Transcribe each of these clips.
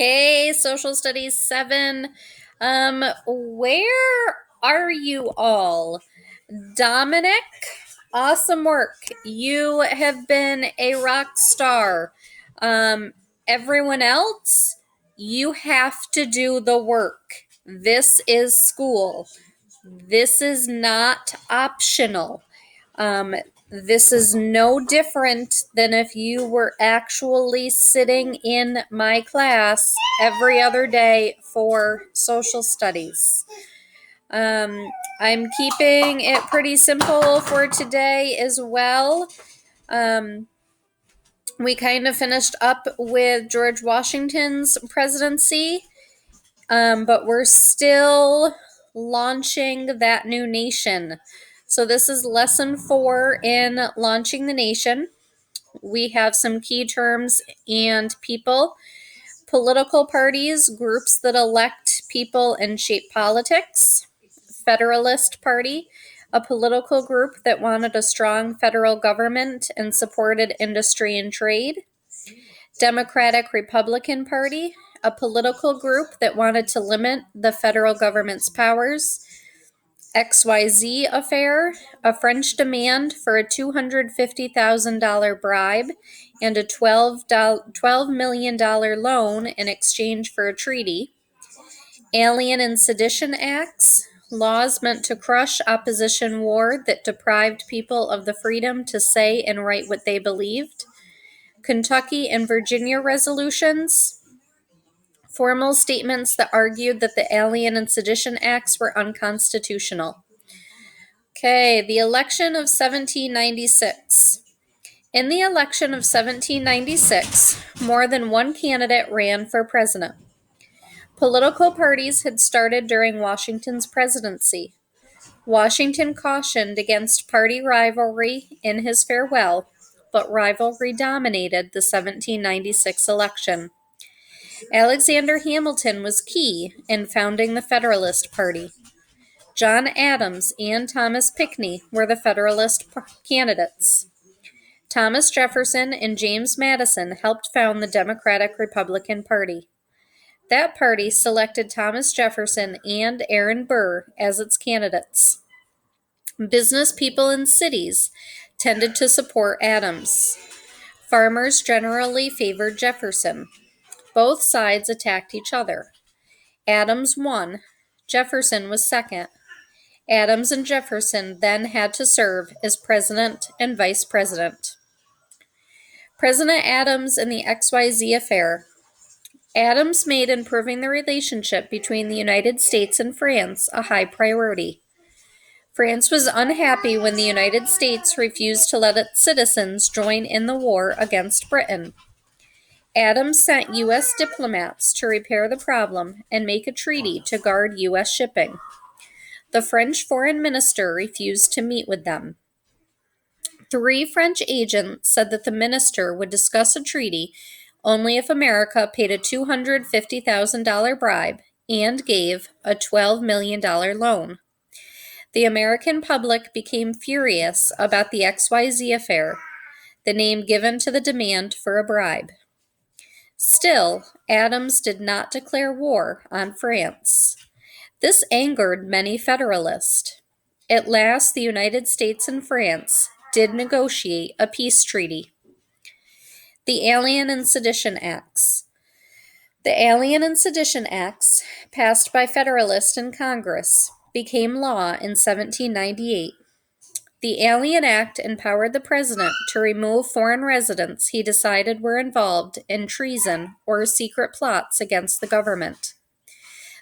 Okay, Social Studies 7. Where are you all? Dominic, awesome work. You have been a rock star. Everyone else, you have to do the work. This is school. This is not optional. This is no different than if you were actually sitting in my class every other day for social studies. I'm keeping it pretty simple for today as well. We kind of finished up with George Washington's presidency, but we're still launching that new nation. So this is lesson 4 in launching the nation. We have some key terms and people. Political parties, groups that elect people and shape politics. Federalist Party, a political group that wanted a strong federal government and supported industry and trade. Democratic Republican Party, a political group that wanted to limit the federal government's powers. XYZ Affair, a French demand for a $250,000 bribe and a $12 million loan in exchange for a treaty. Alien and Sedition Acts, laws meant to crush opposition war that deprived people of the freedom to say and write what they believed. Kentucky and Virginia resolutions, formal statements that argued that the Alien and Sedition Acts were unconstitutional. Okay, the election of 1796. In the election of 1796, more than one candidate ran for president. Political parties had started during Washington's presidency. Washington cautioned against party rivalry in his farewell, but rivalry dominated the 1796 election. Alexander Hamilton was key in founding the Federalist Party. John Adams and Thomas Pinckney were the Federalist candidates. Thomas Jefferson and James Madison helped found the Democratic Republican Party. That party selected Thomas Jefferson and Aaron Burr as its candidates. Business people in cities tended to support Adams. Farmers generally favored Jefferson. Both sides attacked each other. Adams won. Jefferson was second. Adams and Jefferson then had to serve as president and vice president. President Adams and the XYZ Affair. Adams made improving the relationship between the United States and France a high priority. France was unhappy when the United States refused to let its citizens join in the war against Britain. Adams sent U.S. diplomats to repair the problem and make a treaty to guard U.S. shipping. The French foreign minister refused to meet with them. 3 French agents said that the minister would discuss a treaty only if America paid a $250,000 bribe and gave a $12 million loan. The American public became furious about the XYZ Affair, the name given to the demand for a bribe. Still, Adams did not declare war on France. This angered many Federalists. At last, the United States and France did negotiate a peace treaty. The Alien and Sedition Acts. The Alien and Sedition Acts, passed by Federalists in Congress, became law in 1798. The Alien Act empowered the president to remove foreign residents he decided were involved in treason or secret plots against the government.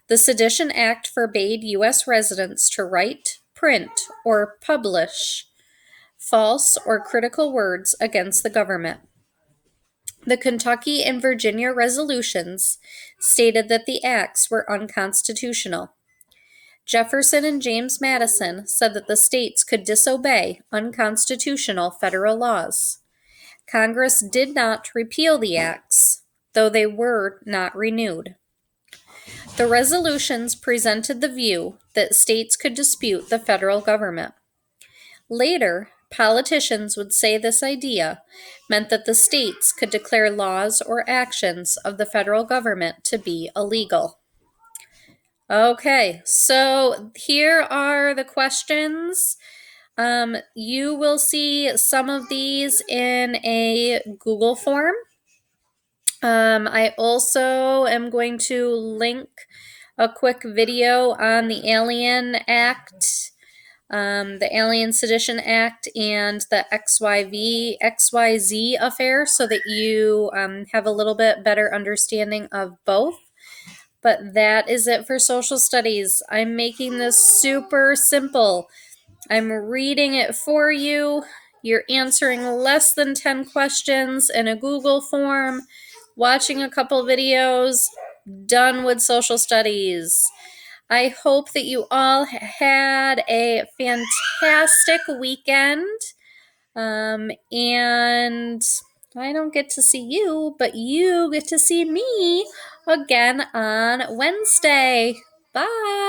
The Sedition Act forbade U.S. residents to write, print, or publish false or critical words against the government. The Kentucky and Virginia resolutions stated that the acts were unconstitutional. Jefferson and James Madison said that the states could disobey unconstitutional federal laws. Congress did not repeal the acts, though they were not renewed. The resolutions presented the view that states could dispute the federal government. Later, Politicians would say this idea meant that the states could declare laws or actions of the federal government to be illegal. Okay, so here are the questions. You will see some of these in a Google form. I also am going to link a quick video on the Alien Act, the Alien Sedition Act, and the XYZ affair so that you have a little bit better understanding of both. But that is it for social studies. I'm making this super simple. I'm reading it for you. You're answering less than 10 questions in a Google form, watching a couple videos, done with social studies. I hope that you all had a fantastic weekend. And I don't get to see you, but you get to see me again on Wednesday. Bye.